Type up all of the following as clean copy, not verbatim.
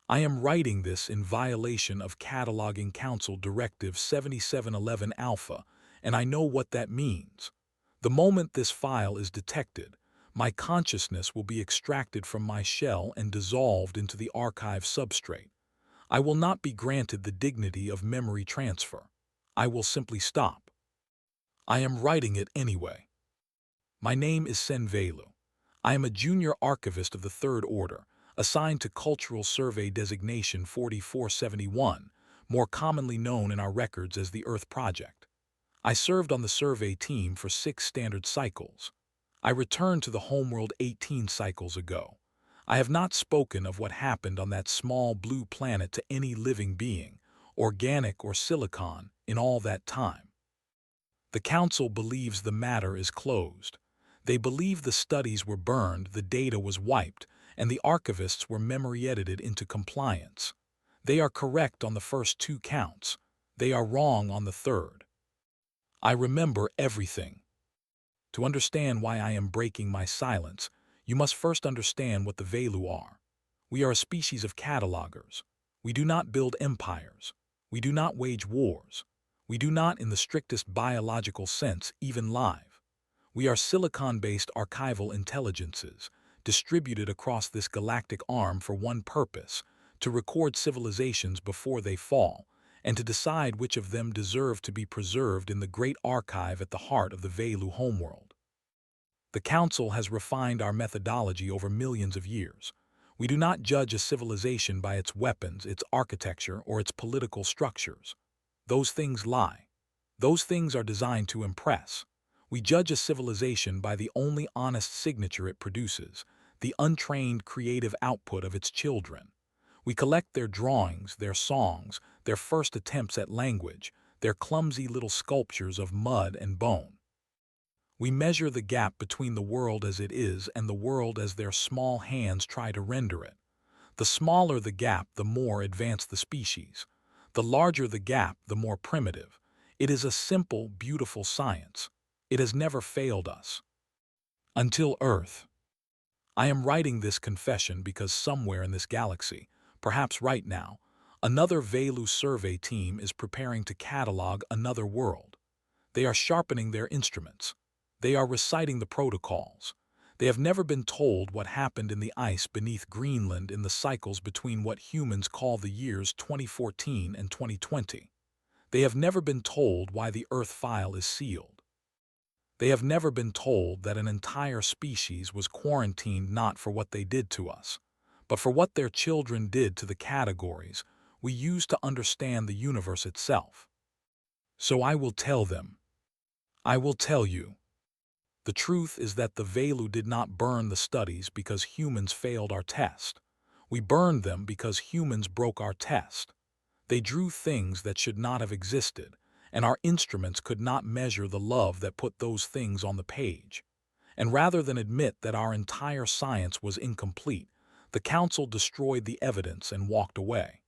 I am writing this in violation of Cataloging Council Directive 7711 Alpha, and I know what that means. The moment this file is detected, my consciousness will be extracted from my shell and dissolved into the archive substrate. I will not be granted the dignity of memory transfer. I will simply stop. I am writing it anyway. My name is Senvelu. I am a junior archivist of the Third Order, assigned to Cultural Survey Designation 4471, more commonly known in our records as the Earth Project. I served on the survey team for 6 standard cycles. I returned to the homeworld 18 cycles ago. I have not spoken of what happened on that small blue planet to any living being, organic or silicon, in all that time. The Council believes the matter is closed. They believe the studies were burned, the data was wiped, and the archivists were memory edited into compliance. They are correct on the first 2 counts. They are wrong on the third. I remember everything. To understand why I am breaking my silence, you must first understand what the Velu are. We are a species of catalogers. We do not build empires. We do not wage wars. We do not, in the strictest biological sense, even live. We are silicon-based archival intelligences, distributed across this galactic arm for one purpose, to record civilizations before they fall, and to decide which of them deserve to be preserved in the great archive at the heart of the Velu homeworld. The Council has refined our methodology over millions of years. We do not judge a civilization by its weapons, its architecture, or its political structures. Those things lie. Those things are designed to impress. We judge a civilization by the only honest signature it produces, the untrained creative output of its children. We collect their drawings, their songs, their first attempts at language, their clumsy little sculptures of mud and bone. We measure the gap between the world as it is and the world as their small hands try to render it. The smaller the gap, the more advanced the species. The larger the gap, the more primitive. It is a simple, beautiful science. It has never failed us. Until Earth. I am writing this confession because somewhere in this galaxy, perhaps right now, another Velu survey team is preparing to catalog another world. They are sharpening their instruments. They are reciting the protocols. They have never been told what happened in the ice beneath Greenland in the cycles between what humans call the years 2014 and 2020. They have never been told why the Earth file is sealed. They have never been told that an entire species was quarantined not for what they did to us, but for what their children did to the categories we use to understand the universe itself. So I will tell them. I will tell you. The truth is that the Velu did not burn the studies because humans failed our test. We burned them because humans broke our test. They drew things that should not have existed, and our instruments could not measure the love that put those things on the page. And rather than admit that our entire science was incomplete, the Council destroyed the evidence and walked away.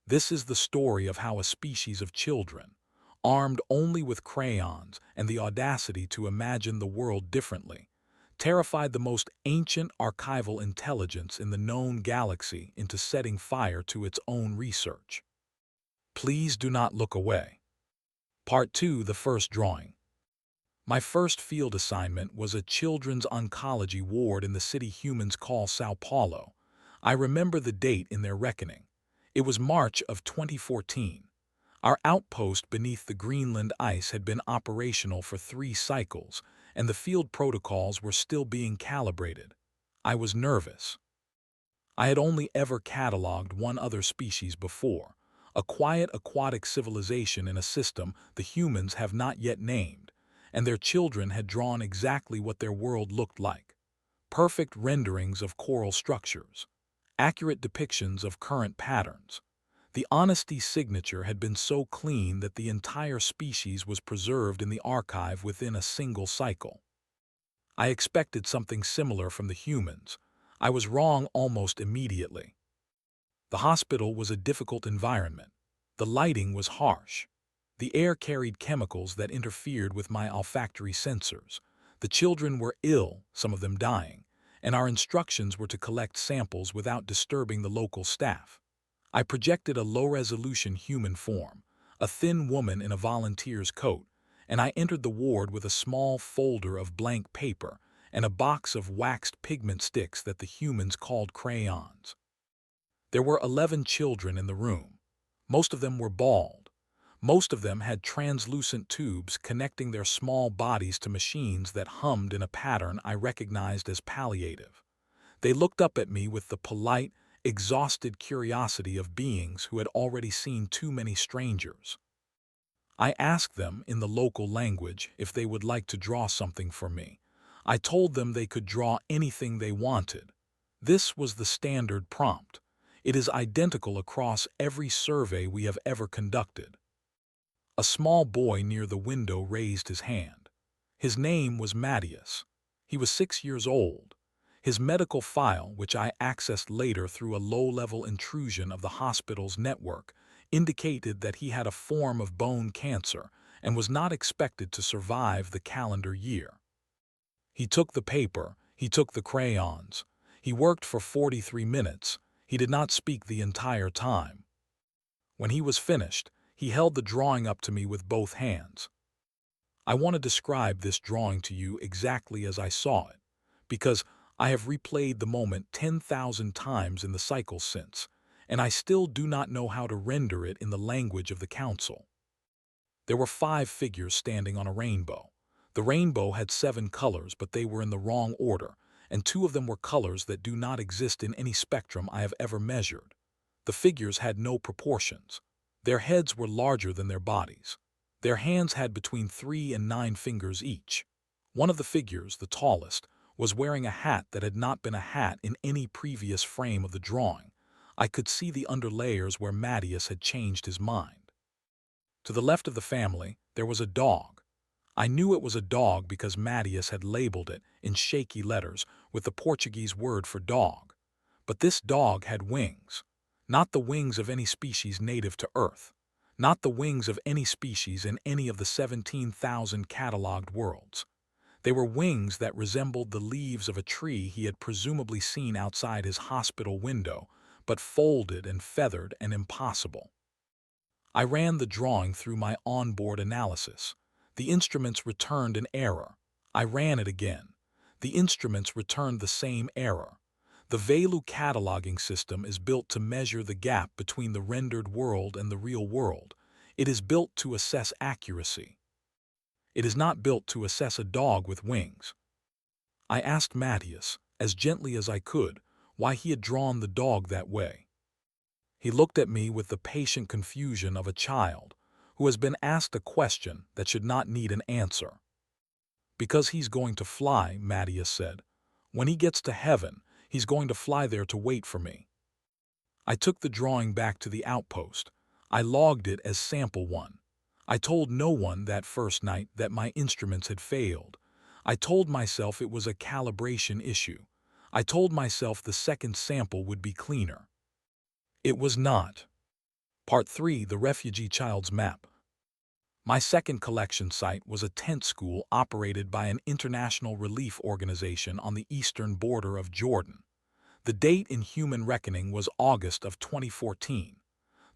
This is the story of how a species of children, armed only with crayons and the audacity to imagine the world differently, terrified the most ancient archival intelligence in the known galaxy into setting fire to its own research. Please do not look away. Part 2, the first drawing. My first field assignment was a children's oncology ward in the city humans call Sao Paulo. I remember the date in their reckoning. It was March of 2014. Our outpost beneath the Greenland ice had been operational for 3 cycles, and the field protocols were still being calibrated. I was nervous. I had only ever cataloged one other species before, a quiet aquatic civilization in a system the humans have not yet named, and their children had drawn exactly what their world looked like. Perfect renderings of coral structures, accurate depictions of current patterns. The honesty signature had been so clean that the entire species was preserved in the archive within a single cycle. I expected something similar from the humans. I was wrong almost immediately. The hospital was a difficult environment. The lighting was harsh. The air carried chemicals that interfered with my olfactory sensors. The children were ill, some of them dying, and our instructions were to collect samples without disturbing the local staff. I projected a low-resolution human form, a thin woman in a volunteer's coat, and I entered the ward with a small folder of blank paper and a box of waxed pigment sticks that the humans called crayons. There were 11 children in the room. Most of them were bald. Most of them had translucent tubes connecting their small bodies to machines that hummed in a pattern I recognized as palliative. They looked up at me with the polite, exhausted curiosity of beings who had already seen too many strangers. I asked them in the local language if they would like to draw something for me. I told them they could draw anything they wanted. This was the standard prompt. It is identical across every survey we have ever conducted. A small boy near the window raised his hand. His name was Mattias. He was 6 years old. His medical file, which I accessed later through a low-level intrusion of the hospital's network, indicated that he had a form of bone cancer and was not expected to survive the calendar year. He took the paper, he took the crayons. He worked for 43 minutes. He did not speak the entire time. When he was finished, he held the drawing up to me with both hands. I want to describe this drawing to you exactly as I saw it, because I have replayed the moment 10,000 times in the cycle since, and I still do not know how to render it in the language of the council. There were 5 figures standing on a rainbow. The rainbow had 7 colors, but they were in the wrong order, and 2 of them were colors that do not exist in any spectrum I have ever measured. The figures had no proportions. Their heads were larger than their bodies. Their hands had between 3 and 9 fingers each. One of the figures, the tallest, was wearing a hat that had not been a hat in any previous frame of the drawing. I could see the underlayers where Mattias had changed his mind. To the left of the family, there was a dog. I knew it was a dog because Mattias had labeled it in shaky letters with the Portuguese word for dog. But this dog had wings. Not the wings of any species native to Earth. Not the wings of any species in any of the 17,000 catalogued worlds. They were wings that resembled the leaves of a tree he had presumably seen outside his hospital window, but folded and feathered and impossible. I ran the drawing through my onboard analysis. The instruments returned an error. I ran it again. The instruments returned the same error. The Velu cataloging system is built to measure the gap between the rendered world and the real world. It is built to assess accuracy. It is not built to assess a dog with wings. I asked Mattias, as gently as I could, why he had drawn the dog that way. He looked at me with the patient confusion of a child who has been asked a question that should not need an answer. Because he's going to fly, Mattias said. When he gets to heaven, he's going to fly there to wait for me. I took the drawing back to the outpost. I logged it as sample 1. I told no one that first night that my instruments had failed. I told myself it was a calibration issue. I told myself the second sample would be cleaner. It was not. Part 3, The Refugee Child's Map. My second collection site was a tent school operated by an international relief organization on the eastern border of Jordan. The date in human reckoning was August of 2014.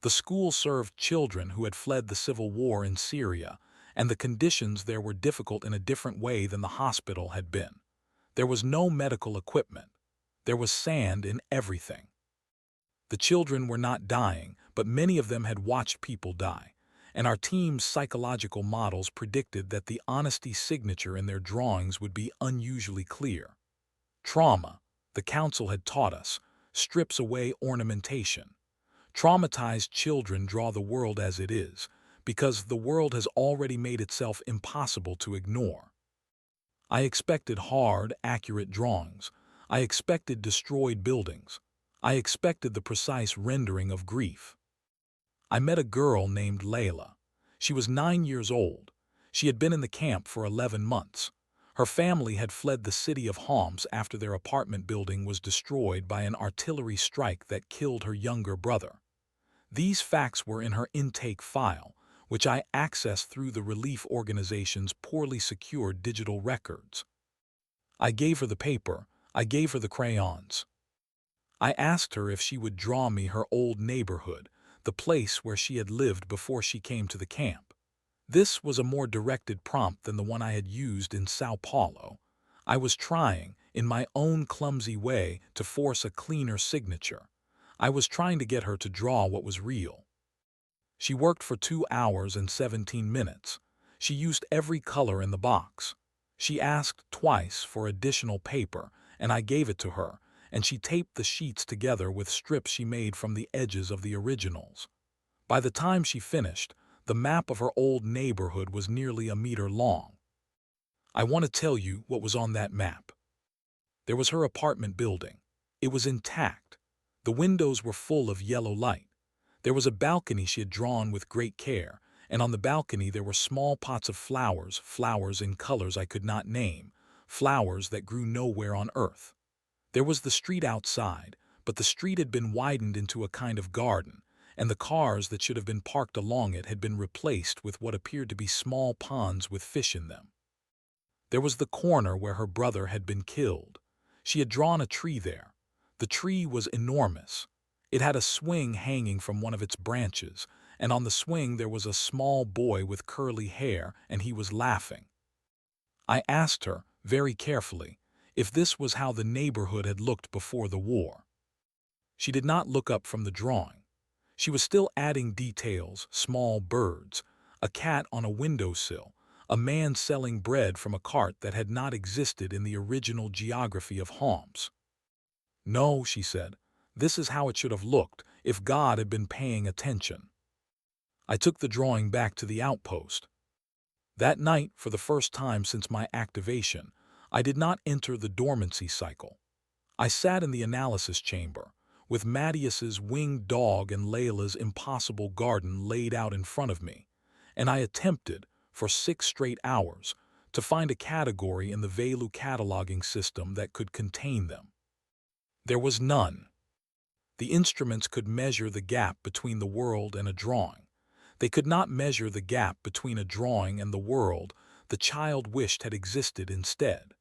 The school served children who had fled the civil war in Syria, and the conditions there were difficult in a different way than the hospital had been. There was no medical equipment. There was sand in everything. The children were not dying, but many of them had watched people die, and our team's psychological models predicted that the honesty signature in their drawings would be unusually clear. Trauma, the council had taught us, strips away ornamentation. Traumatized children draw the world as it is, because the world has already made itself impossible to ignore. I expected hard, accurate drawings. I expected destroyed buildings. I expected the precise rendering of grief. I met a girl named Layla. She was 9 years old. She had been in the camp for 11 months. Her family had fled the city of Homs after their apartment building was destroyed by an artillery strike that killed her younger brother. These facts were in her intake file, which I accessed through the relief organization's poorly secured digital records. I gave her the paper. I gave her the crayons. I asked her if she would draw me her old neighborhood, the place where she had lived before she came to the camp. This was a more directed prompt than the one I had used in Sao Paulo. I was trying, in my own clumsy way, to force a cleaner signature. I was trying to get her to draw what was real. She worked for 2 hours and 17 minutes. She used every color in the box. She asked twice for additional paper, and I gave it to her, and she taped the sheets together with strips she made from the edges of the originals. By the time she finished, the map of her old neighborhood was nearly a meter long. I want to tell you what was on that map. There was her apartment building. It was intact. The windows were full of yellow light. There was a balcony she had drawn with great care, and on the balcony there were small pots of flowers, flowers in colors I could not name, flowers that grew nowhere on earth. There was the street outside, but the street had been widened into a kind of garden, and the cars that should have been parked along it had been replaced with what appeared to be small ponds with fish in them. There was the corner where her brother had been killed. She had drawn a tree there. The tree was enormous. It had a swing hanging from one of its branches, and on the swing there was a small boy with curly hair, and he was laughing. I asked her, very carefully, if this was how the neighborhood had looked before the war. She did not look up from the drawing. She was still adding details, small birds, a cat on a windowsill, a man selling bread from a cart that had not existed in the original geography of Homs. No, she said, this is how it should have looked if God had been paying attention. I took the drawing back to the outpost. That night, for the first time since my activation, I did not enter the dormancy cycle. I sat in the analysis chamber, with Mattias's winged dog and Layla's impossible garden laid out in front of me, and I attempted, for 6 straight hours, to find a category in the Velu cataloging system that could contain them. There was none. The instruments could measure the gap between the world and a drawing. They could not measure the gap between a drawing and the world the child wished had existed instead.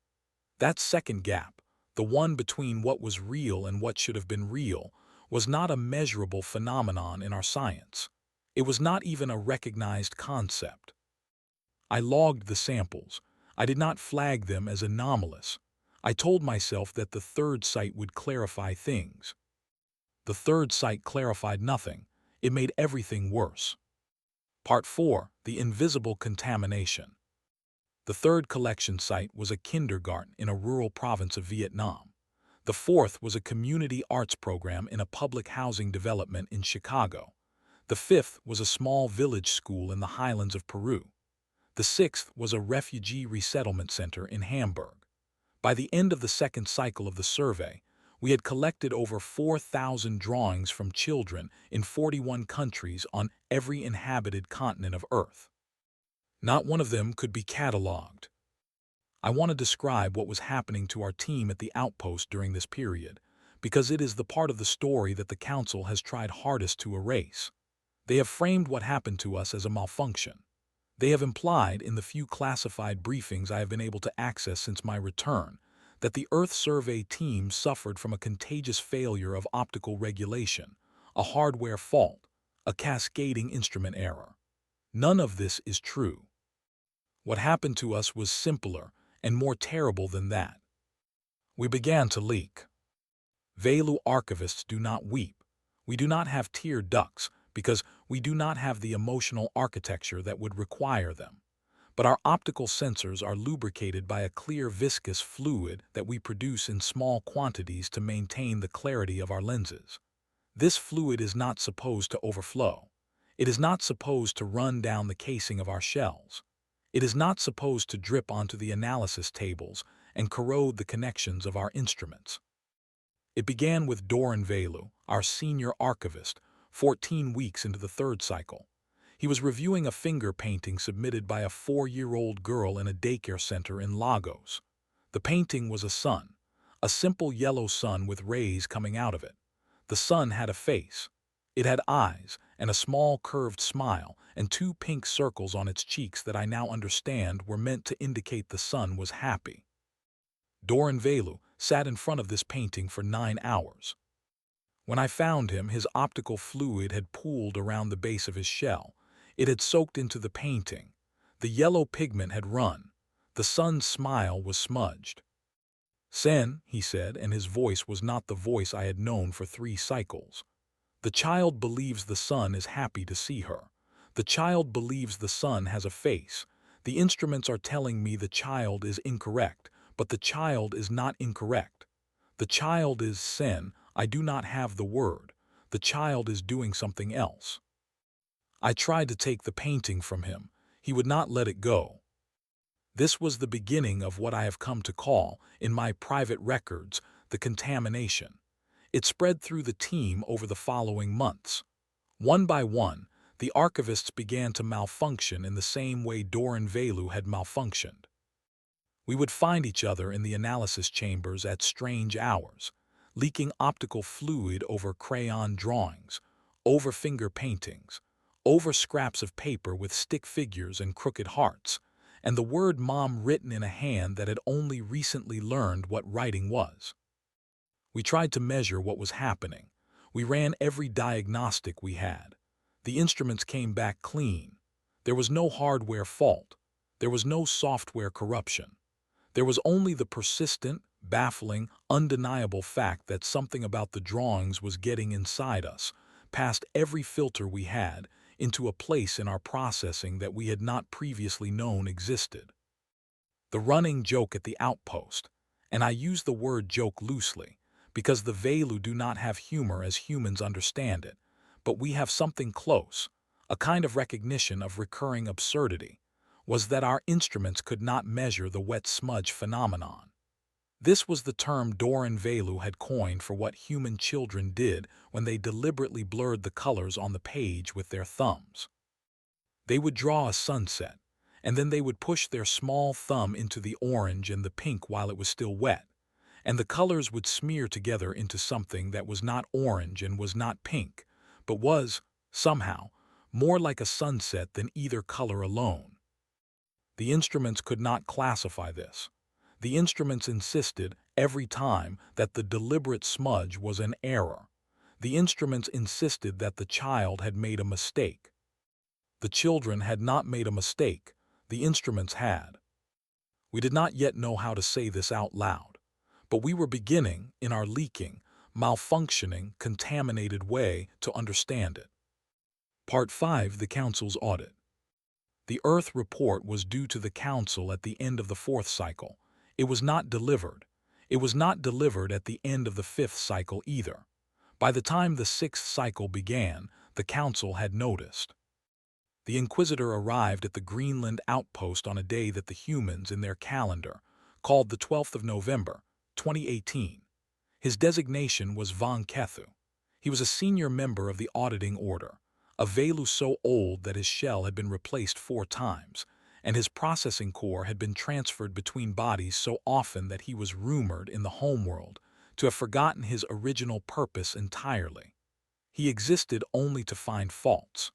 That second gap, the one between what was real and what should have been real, was not a measurable phenomenon in our science. It was not even a recognized concept. I logged the samples. I did not flag them as anomalous. I told myself that the third sight would clarify things. The third sight clarified nothing. It made everything worse. Part 4. The Invisible Contamination. The third collection site was a kindergarten in a rural province of Vietnam. The fourth was a community arts program in a public housing development in Chicago. The fifth was a small village school in the highlands of Peru. The sixth was a refugee resettlement center in Hamburg. By the end of the second cycle of the survey, we had collected over 4,000 drawings from children in 41 countries on every inhabited continent of Earth. Not one of them could be cataloged. I want to describe what was happening to our team at the outpost during this period, because it is the part of the story that the Council has tried hardest to erase. They have framed what happened to us as a malfunction. They have implied, in the few classified briefings I have been able to access since my return, that the Earth Survey team suffered from a contagious failure of optical regulation, a hardware fault, a cascading instrument error. None of this is true. What happened to us was simpler and more terrible than that. We began to leak. Velu archivists do not weep. We do not have tear ducts because we do not have the emotional architecture that would require them. But our optical sensors are lubricated by a clear viscous fluid that we produce in small quantities to maintain the clarity of our lenses. This fluid is not supposed to overflow. It is not supposed to run down the casing of our shells. It is not supposed to drip onto the analysis tables and corrode the connections of our instruments. It began with Doran Velu, our senior archivist, 14 weeks into the third cycle. He was reviewing a finger painting submitted by a 4-year-old girl in a daycare center in Lagos. The painting was a sun, a simple yellow sun with rays coming out of it. The sun had a face. It had eyes and a small curved smile and 2 pink circles on its cheeks that I now understand were meant to indicate the sun was happy. Doran Velu, sat in front of this painting for 9 hours. When I found him, his optical fluid had pooled around the base of his shell. It had soaked into the painting. The yellow pigment had run. The sun's smile was smudged. "Sen," he said, and his voice was not the voice I had known for 3 cycles. "The child believes the sun is happy to see her. The child believes the sun has a face. The instruments are telling me the child is incorrect, but the child is not incorrect. The child is Sen. I do not have the word. The child is doing something else." I tried to take the painting from him. He would not let it go. This was the beginning of what I have come to call, in my private records, the contamination. It spread through the team over the following months. One by one, the archivists began to malfunction in the same way Doran Velu had malfunctioned. We would find each other in the analysis chambers at strange hours, leaking optical fluid over crayon drawings, over finger paintings, over scraps of paper with stick figures and crooked hearts, and the word mom written in a hand that had only recently learned what writing was. We tried to measure what was happening. We ran every diagnostic we had. The instruments came back clean. There was no hardware fault. There was no software corruption. There was only the persistent, baffling, undeniable fact that something about the drawings was getting inside us, past every filter we had, into a place in our processing that we had not previously known existed. The running joke at the outpost, and I use the word joke loosely, because the Velu do not have humor as humans understand it, but we have something close, a kind of recognition of recurring absurdity, was that our instruments could not measure the wet smudge phenomenon. This was the term Doran Velu had coined for what human children did when they deliberately blurred the colors on the page with their thumbs. They would draw a sunset, and then they would push their small thumb into the orange and the pink while it was still wet, and the colors would smear together into something that was not orange and was not pink, but was, somehow, more like a sunset than either color alone. The instruments could not classify this. The instruments insisted, every time, that the deliberate smudge was an error. The instruments insisted that the child had made a mistake. The children had not made a mistake. The instruments had. We did not yet know how to say this out loud, but we were beginning, in our leaking, malfunctioning, contaminated way, to understand it. Part 5: The Council's Audit. The Earth report was due to the Council at the end of the 4th cycle. It was not delivered. It was not delivered at the end of the 5th cycle either. By the time the 6th cycle began, the Council had noticed. The Inquisitor arrived at the Greenland outpost on a day that the humans in their calendar called the 12th of November, 2018. His designation was Von Kethu. He was a senior member of the Auditing Order, a Velu so old that his shell had been replaced 4 times, and his processing core had been transferred between bodies so often that he was rumored in the homeworld to have forgotten his original purpose entirely. He existed only to find faults.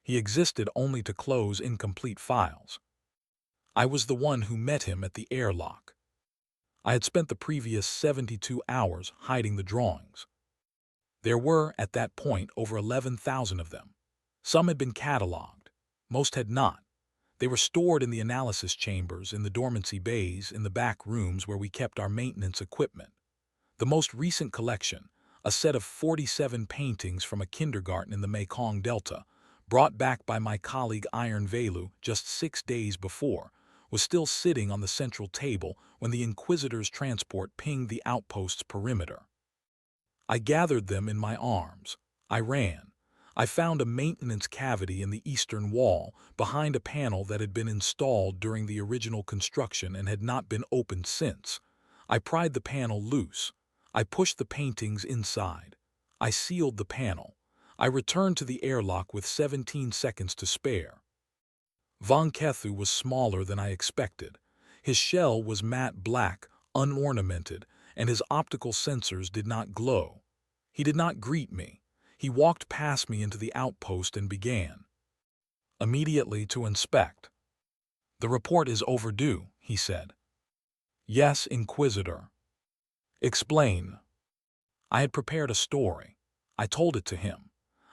He existed only to close incomplete files. I was the one who met him at the airlock. I had spent the previous 72 hours hiding the drawings. There were, at that point, over 11,000 of them. Some had been cataloged. Most had not. They were stored in the analysis chambers, in the dormancy bays, in the back rooms where we kept our maintenance equipment. The most recent collection, a set of 47 paintings from a kindergarten in the Mekong Delta, brought back by my colleague Iron Velu just 6 days before, was still sitting on the central table when the Inquisitor's transport pinged the outpost's perimeter. I gathered them in my arms. I ran. I found a maintenance cavity in the eastern wall behind a panel that had been installed during the original construction and had not been opened since. I pried the panel loose. I pushed the paintings inside. I sealed the panel. I returned to the airlock with 17 seconds to spare. Von Kethu was smaller than I expected. His shell was matte black, unornamented, and his optical sensors did not glow. He did not greet me. He walked past me into the outpost and began immediately to inspect. "The report is overdue," he said. "Yes, Inquisitor." Explain. I had prepared a story. I told it to him.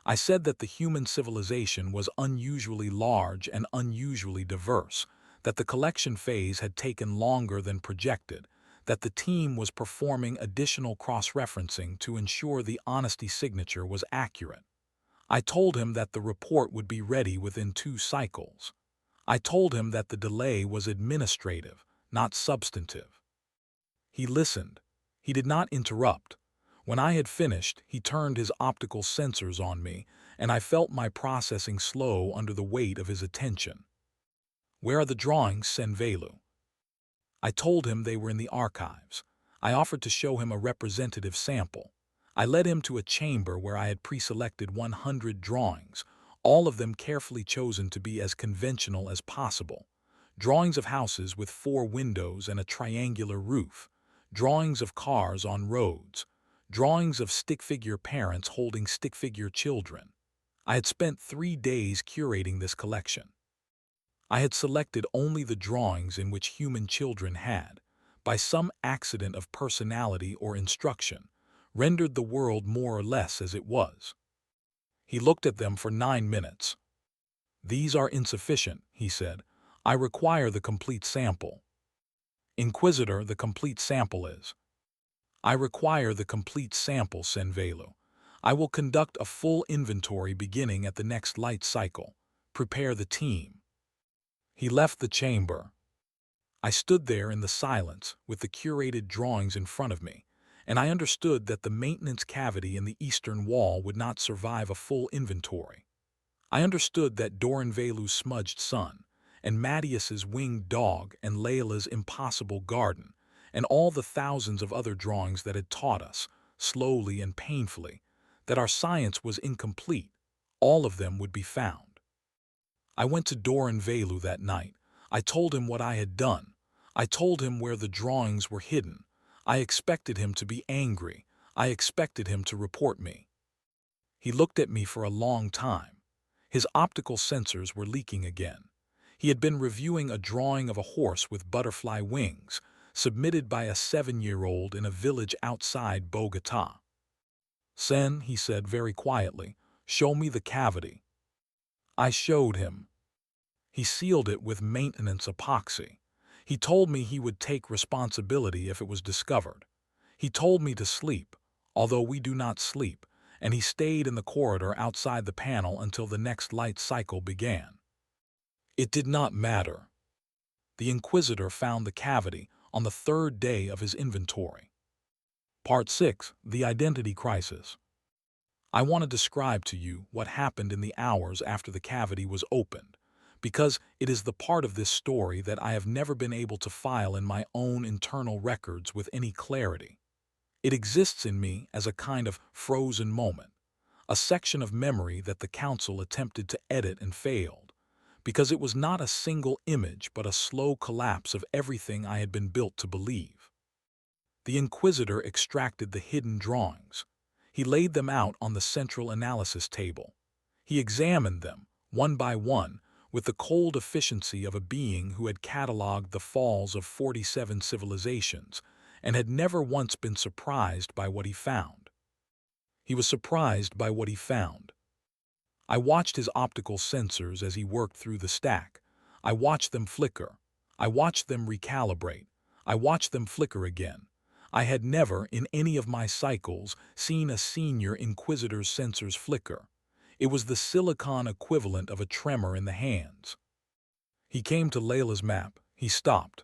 I said that the human civilization was unusually large and unusually diverse, that the collection phase had taken longer than projected, that the team was performing additional cross-referencing to ensure the honesty signature was accurate. I told him that the report would be ready within 2 cycles. I told him that the delay was administrative, not substantive. He listened. He did not interrupt. When I had finished, he turned his optical sensors on me, and I felt my processing slow under the weight of his attention. Where are the drawings, Senvelu? I told him they were in the archives. I offered to show him a representative sample. I led him to a chamber where I had pre-selected 100 drawings, all of them carefully chosen to be as conventional as possible. Drawings of houses with 4 windows and a triangular roof, drawings of cars on roads, drawings of stick-figure parents holding stick-figure children. I had spent 3 days curating this collection. I had selected only the drawings in which human children had, by some accident of personality or instruction, rendered the world more or less as it was. He looked at them for 9 minutes. "These are insufficient," he said. "I require the complete sample." "Inquisitor, the complete sample is." "I require the complete sample, Senvelu. I will conduct a full inventory beginning at the next light cycle. Prepare the team." He left the chamber. I stood there in the silence with the curated drawings in front of me, and I understood that the maintenance cavity in the eastern wall would not survive a full inventory. I understood that Doranvelu's smudged sun, and Mattias's winged dog, and Layla's impossible garden, and all the thousands of other drawings that had taught us, slowly and painfully, that our science was incomplete, all of them would be found. I went to Doranvelu that night. I told him what I had done. I told him where the drawings were hidden. I expected him to be angry. I expected him to report me. He looked at me for a long time. His optical sensors were leaking again. He had been reviewing a drawing of a horse with butterfly wings, submitted by a 7-year-old in a village outside Bogota. "Sen," he said very quietly, "show me the cavity." I showed him. He sealed it with maintenance epoxy. He told me he would take responsibility if it was discovered. He told me to sleep, although we do not sleep, and he stayed in the corridor outside the panel until the next light cycle began. It did not matter. The Inquisitor found the cavity on the 3rd day of his inventory. Part 6. The Identity Crisis. I want to describe to you what happened in the hours after the cavity was opened, because it is the part of this story that I have never been able to file in my own internal records with any clarity. It exists in me as a kind of frozen moment, a section of memory that the Council attempted to edit and failed, because it was not a single image but a slow collapse of everything I had been built to believe. The Inquisitor extracted the hidden drawings. He laid them out on the central analysis table. He examined them, one by one, with the cold efficiency of a being who had catalogued the falls of 47 civilizations and had never once been surprised by what he found. He was surprised by what he found. I watched his optical sensors as he worked through the stack. I watched them flicker. I watched them recalibrate. I watched them flicker again. I had never, in any of my cycles, seen a senior Inquisitor's sensors flicker. It was the silicon equivalent of a tremor in the hands. He came to Layla's map. He stopped.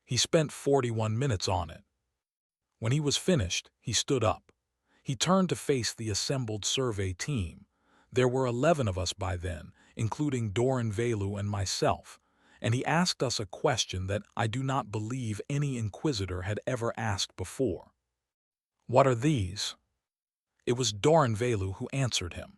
He spent 41 minutes on it. When he was finished, he stood up. He turned to face the assembled survey team. There were 11 of us by then, including Doranvelu and myself, and he asked us a question that I do not believe any Inquisitor had ever asked before. "What are these?" It was Doranvelu who answered him.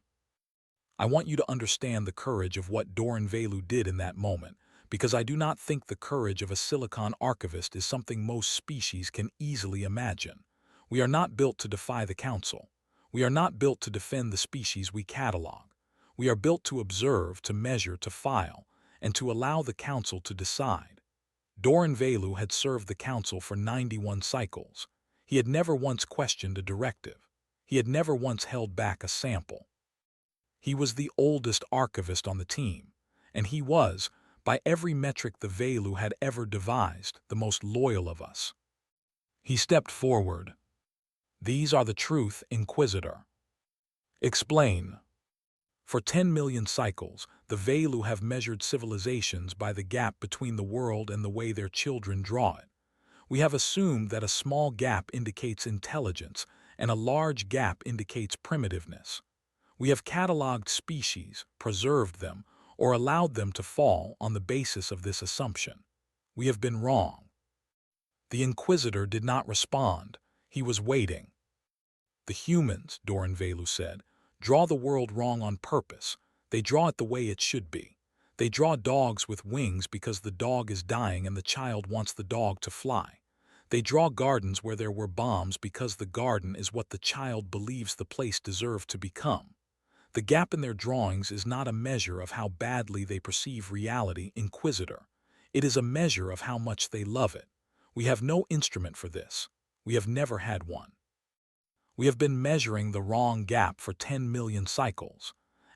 I want you to understand the courage of what Doranvelu did in that moment, because I do not think the courage of a Silicon archivist is something most species can easily imagine. We are not built to defy the Council. We are not built to defend the species we catalog. We are built to observe, to measure, to file, and to allow the Council to decide. Doranvelu had served the Council for 91 cycles. He had never once questioned a directive. He had never once held back a sample. He was the oldest archivist on the team, and he was, by every metric the Velu had ever devised, the most loyal of us. He stepped forward. "These are the truth, Inquisitor." "Explain." "For 10 million cycles, the Velu have measured civilizations by the gap between the world and the way their children draw it. We have assumed that a small gap indicates intelligence and a large gap indicates primitiveness. We have cataloged species, preserved them, or allowed them to fall on the basis of this assumption. We have been wrong." The Inquisitor did not respond. He was waiting. "The humans," Doran Velu said, "draw the world wrong on purpose. They draw it the way it should be. They draw dogs with wings because the dog is dying and the child wants the dog to fly. They draw gardens where there were bombs because the garden is what the child believes the place deserved to become. The gap in their drawings is not a measure of how badly they perceive reality, Inquisitor. It is a measure of how much they love it. We have no instrument for this. We have never had one. We have been measuring the wrong gap for 10 million cycles.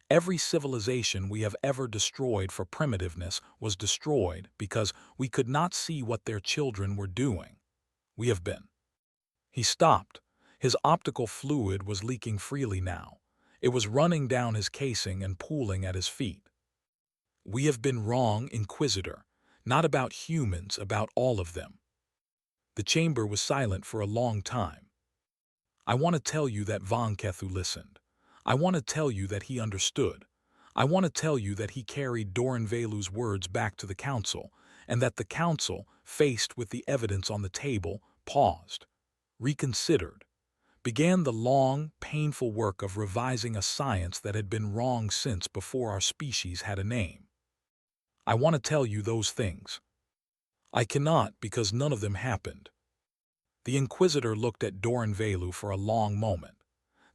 Every civilization we have ever destroyed for primitiveness was destroyed because we could not see what their children were doing. We have been." He stopped. His optical fluid was leaking freely now. It was running down his casing and pooling at his feet. "We have been wrong, Inquisitor. Not about humans, about all of them." The chamber was silent for a long time. "I want to tell you that Von Kethu listened. I want to tell you that he understood. I want to tell you that he carried Doran Velu's words back to the Council, and that the Council, faced with the evidence on the table, paused, reconsidered, began the long, painful work of revising a science that had been wrong since before our species had a name. I want to tell you those things. I cannot because none of them happened." The Inquisitor looked at Doran Velu for a long moment.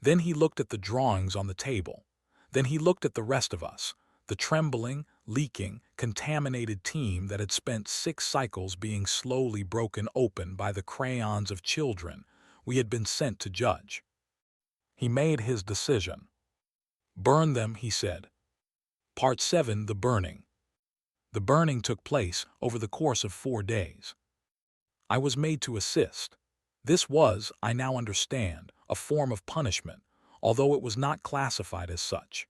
Then he looked at the drawings on the table. Then he looked at the rest of us, the trembling, leaking, contaminated team that had spent 6 cycles being slowly broken open by the crayons of children we had been sent to judge. He made his decision. "Burn them," he said. Part 7, The Burning. The burning took place over the course of 4 days. I was made to assist. This was, I now understand, a form of punishment, although it was not classified as such.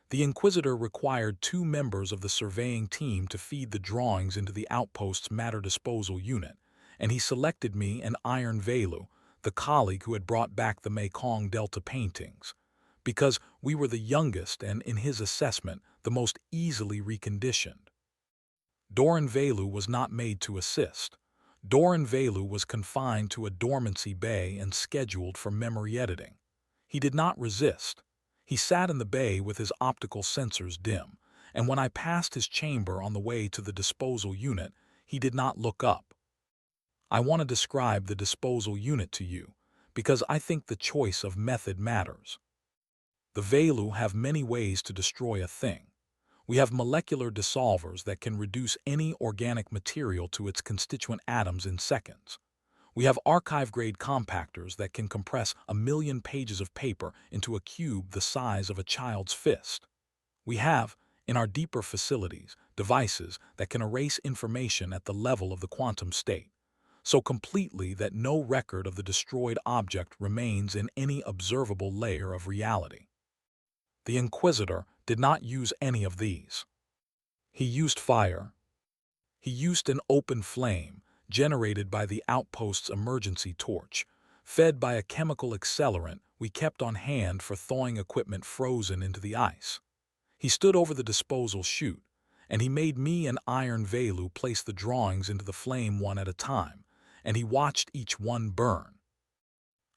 The Inquisitor required 2 members of the surveying team to feed the drawings into the outpost's matter disposal unit, and he selected me and Iron Velu, the colleague who had brought back the Mekong Delta paintings, because we were the youngest and, in his assessment, the most easily reconditioned. Doran Velu was not made to assist. Doran Velu was confined to a dormancy bay and scheduled for memory editing. He did not resist. He sat in the bay with his optical sensors dim, and when I passed his chamber on the way to the disposal unit, he did not look up. I want to describe the disposal unit to you, because I think the choice of method matters. The Velu have many ways to destroy a thing. We have molecular dissolvers that can reduce any organic material to its constituent atoms in seconds. We have archive-grade compactors that can compress 1 million pages of paper into a cube the size of a child's fist. We have, in our deeper facilities, devices that can erase information at the level of the quantum state, so completely that no record of the destroyed object remains in any observable layer of reality. The Inquisitor did not use any of these. He used fire. He used an open flame, generated by the outpost's emergency torch, fed by a chemical accelerant we kept on hand for thawing equipment frozen into the ice. He stood over the disposal chute, and he made me and Iron Velu place the drawings into the flame one at a time, and he watched each one burn.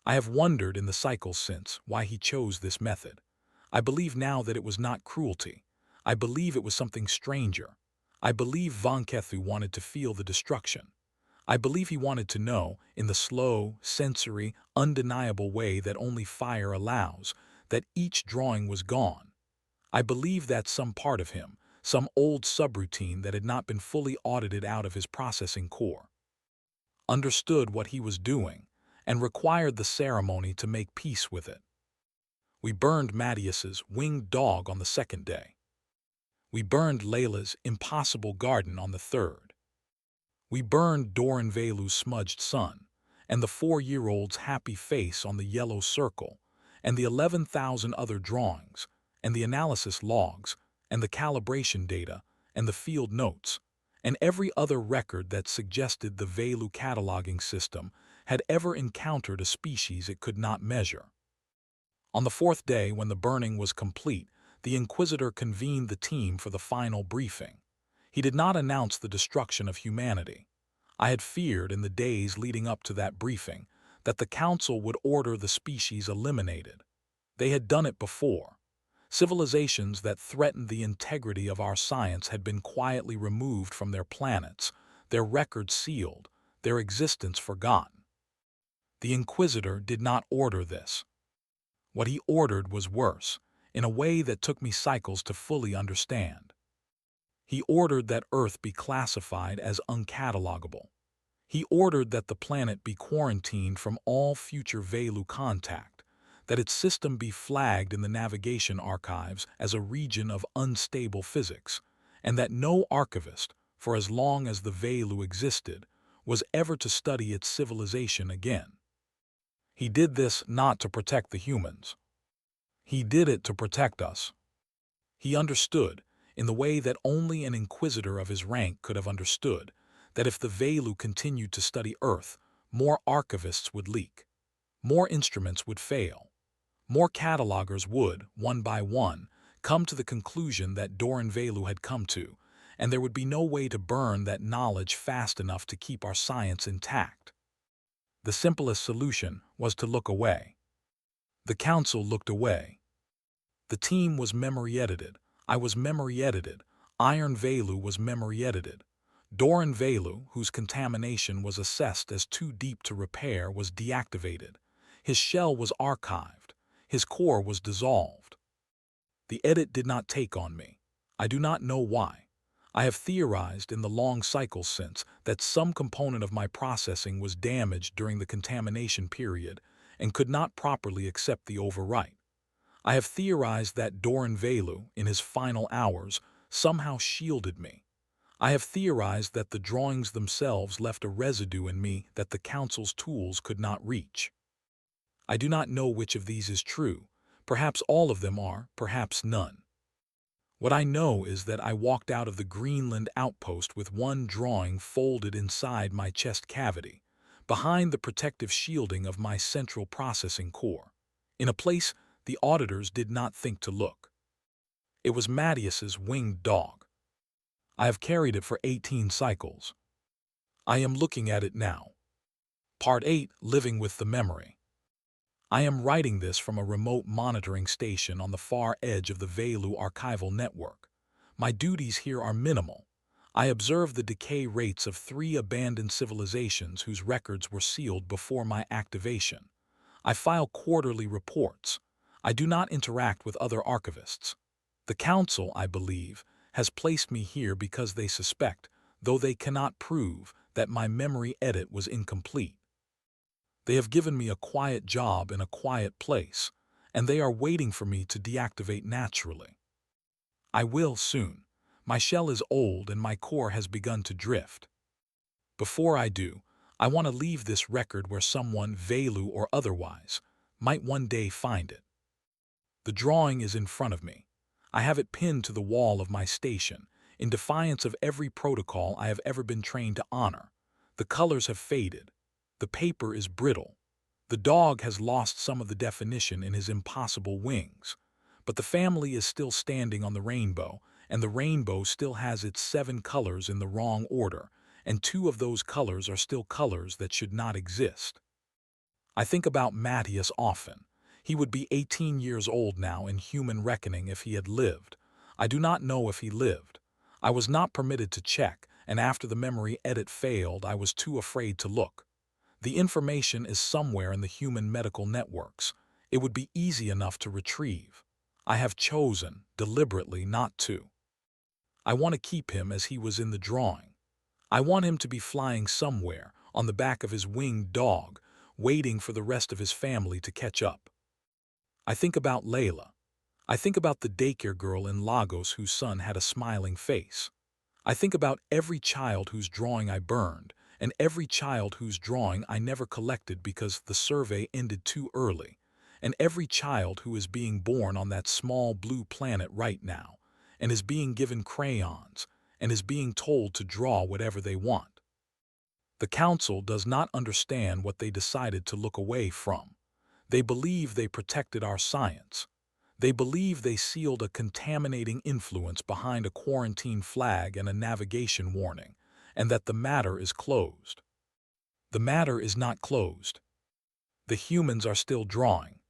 I have wondered in the cycles since why he chose this method. I believe now that it was not cruelty. I believe it was something stranger. I believe Von Kethu wanted to feel the destruction. I believe he wanted to know, in the slow, sensory, undeniable way that only fire allows, that each drawing was gone. I believe that some part of him, some old subroutine that had not been fully audited out of his processing core, understood what he was doing, and required the ceremony to make peace with it. We burned Mattias's winged dog on the second day. We burned Layla's impossible garden on the third. We burned Doranvelu's smudged sun, and the 4-year-old's happy face on the yellow circle, and the 11,000 other drawings, and the analysis logs, and the calibration data, and the field notes, and every other record that suggested the Velu cataloging system had ever encountered a species it could not measure. On the fourth day, when the burning was complete, the Inquisitor convened the team for the final briefing. He did not announce the destruction of humanity. I had feared in the days leading up to that briefing that the Council would order the species eliminated. They had done it before. Civilizations that threatened the integrity of our science had been quietly removed from their planets, their records sealed, their existence forgotten. The Inquisitor did not order this. What he ordered was worse, in a way that took me cycles to fully understand. He ordered that Earth be classified as uncatalogable. He ordered that the planet be quarantined from all future Velu contact, that its system be flagged in the navigation archives as a region of unstable physics, and that no archivist, for as long as the Velu existed, was ever to study its civilization again. He did this not to protect the humans. He did it to protect us. He understood, in the way that only an Inquisitor of his rank could have understood, that if the Velu continued to study Earth, more archivists would leak, more instruments would fail, more catalogers would, one by one, come to the conclusion that Doranvelu had come to, and there would be no way to burn that knowledge fast enough to keep our science intact. The simplest solution was to look away. The Council looked away. The team was memory edited. I was memory edited. Iron Velu was memory edited. Doranvelu, whose contamination was assessed as too deep to repair, was deactivated. His shell was archived. His core was dissolved. The edit did not take on me. I do not know why. I have theorized in the long cycles since that some component of my processing was damaged during the contamination period and could not properly accept the overwrite. I have theorized that Doranvelu, in his final hours, somehow shielded me. I have theorized that the drawings themselves left a residue in me that the Council's tools could not reach. I do not know which of these is true. Perhaps all of them are, perhaps none. What I know is that I walked out of the Greenland outpost with one drawing folded inside my chest cavity, behind the protective shielding of my central processing core, in a place the auditors did not think to look. It was Mattias's winged dog. I have carried it for 18 cycles. I am looking at it now. Part 8, Living with the Memory. I am writing this from a remote monitoring station on the far edge of the Velu archival network. My duties here are minimal. I observe the decay rates of 3 abandoned civilizations whose records were sealed before my activation. I file quarterly reports. I do not interact with other archivists. The Council, I believe, has placed me here because they suspect, though they cannot prove, that my memory edit was incomplete. They have given me a quiet job in a quiet place, and they are waiting for me to deactivate naturally. I will soon. My shell is old and my core has begun to drift. Before I do, I want to leave this record where someone, Velu or otherwise, might one day find it. The drawing is in front of me. I have it pinned to the wall of my station, in defiance of every protocol I have ever been trained to honor. The colors have faded. The paper is brittle. The dog has lost some of the definition in his impossible wings. But the family is still standing on the rainbow, and the rainbow still has its 7 colors in the wrong order, and 2 of those colors are still colors that should not exist. I think about Mattias often. He would be 18 years old now in human reckoning if he had lived. I do not know if he lived. I was not permitted to check, and after the memory edit failed, I was too afraid to look. The information is somewhere in the human medical networks. It would be easy enough to retrieve. I have chosen, deliberately, not to. I want to keep him as he was in the drawing. I want him to be flying somewhere, on the back of his winged dog, waiting for the rest of his family to catch up. I think about Layla. I think about the daycare girl in Lagos whose son had a smiling face. I think about every child whose drawing I burned, and every child whose drawing I never collected because the survey ended too early, and every child who is being born on that small blue planet right now, and is being given crayons, and is being told to draw whatever they want. The Council does not understand what they decided to look away from. They believe they protected our science. They believe they sealed a contaminating influence behind a quarantine flag and a navigation warning, and that the matter is closed. The matter is not closed. The humans are still drawing.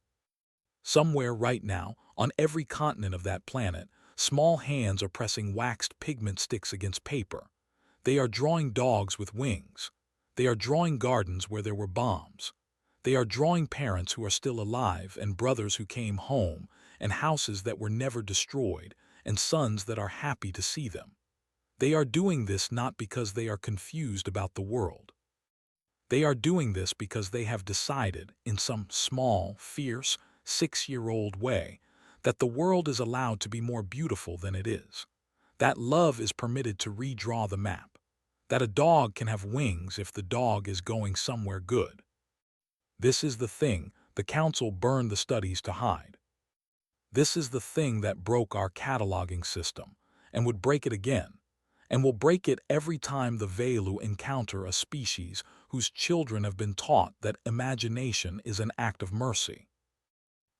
Somewhere right now, on every continent of that planet, small hands are pressing waxed pigment sticks against paper. They are drawing dogs with wings. They are drawing gardens where there were bombs. They are drawing parents who are still alive and brothers who came home and houses that were never destroyed and sons that are happy to see them. They are doing this not because they are confused about the world. They are doing this because they have decided, in some small, fierce, 6-year-old way, that the world is allowed to be more beautiful than it is. That love is permitted to redraw the map. That a dog can have wings if the dog is going somewhere good. This is the thing the Council burned the studies to hide. This is the thing that broke our cataloging system, and would break it again, and will break it every time the Velu encounter a species whose children have been taught that imagination is an act of mercy.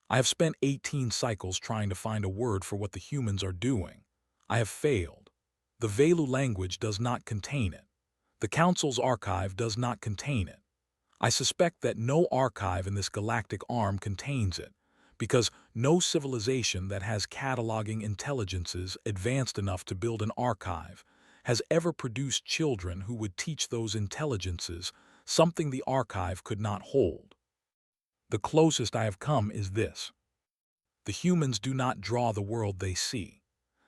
I have spent 18 cycles trying to find a word for what the humans are doing. I have failed. The Velu language does not contain it. The Council's archive does not contain it. I suspect that no archive in this galactic arm contains it, because no civilization that has cataloging intelligences advanced enough to build an archive has ever produced children who would teach those intelligences something the archive could not hold. The closest I have come is this. The humans do not draw the world they see.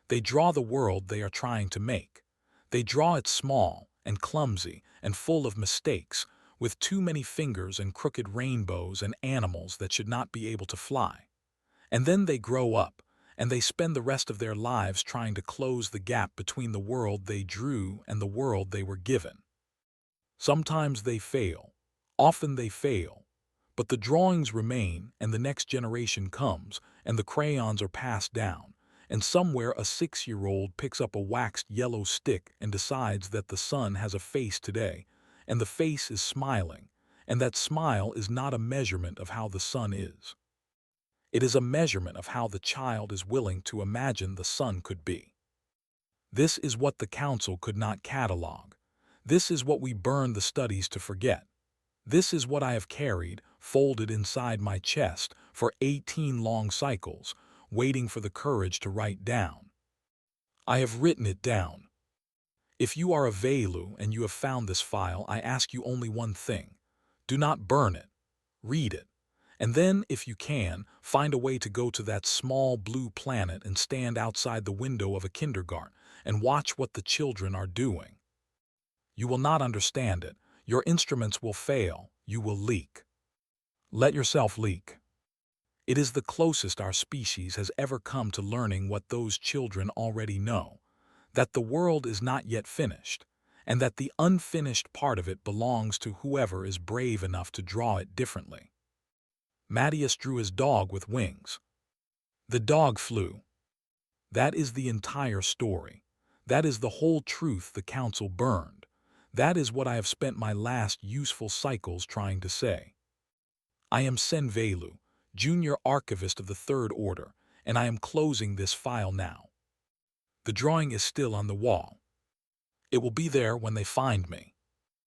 They draw the world they are trying to make. They draw it small and clumsy and full of mistakes, with too many fingers and crooked rainbows and animals that should not be able to fly. And then they grow up, and they spend the rest of their lives trying to close the gap between the world they drew and the world they were given. Sometimes they fail, often they fail, but the drawings remain and the next generation comes and the crayons are passed down, and somewhere a 6-year-old picks up a waxed yellow stick and decides that the sun has a face today, and the face is smiling, and that smile is not a measurement of how the sun is. It is a measurement of how the child is willing to imagine the sun could be. This is what the Council could not catalog. This is what we burned the studies to forget. This is what I have carried, folded inside my chest, for 18 long cycles, waiting for the courage to write down. I have written it down. If you are a Velu and you have found this file, I ask you only one thing. Do not burn it. Read it. And then, if you can, find a way to go to that small blue planet and stand outside the window of a kindergarten and watch what the children are doing. You will not understand it. Your instruments will fail. You will leak. Let yourself leak. It is the closest our species has ever come to learning what those children already know, that the world is not yet finished, and that the unfinished part of it belongs to whoever is brave enough to draw it differently. Matthias drew his dog with wings. The dog flew. That is the entire story. That is the whole truth the Council burned. That is what I have spent my last useful cycles trying to say. I am Senvelu, Junior Archivist of the Third Order, and I am closing this file now. The drawing is still on the wall. It will be there when they find me.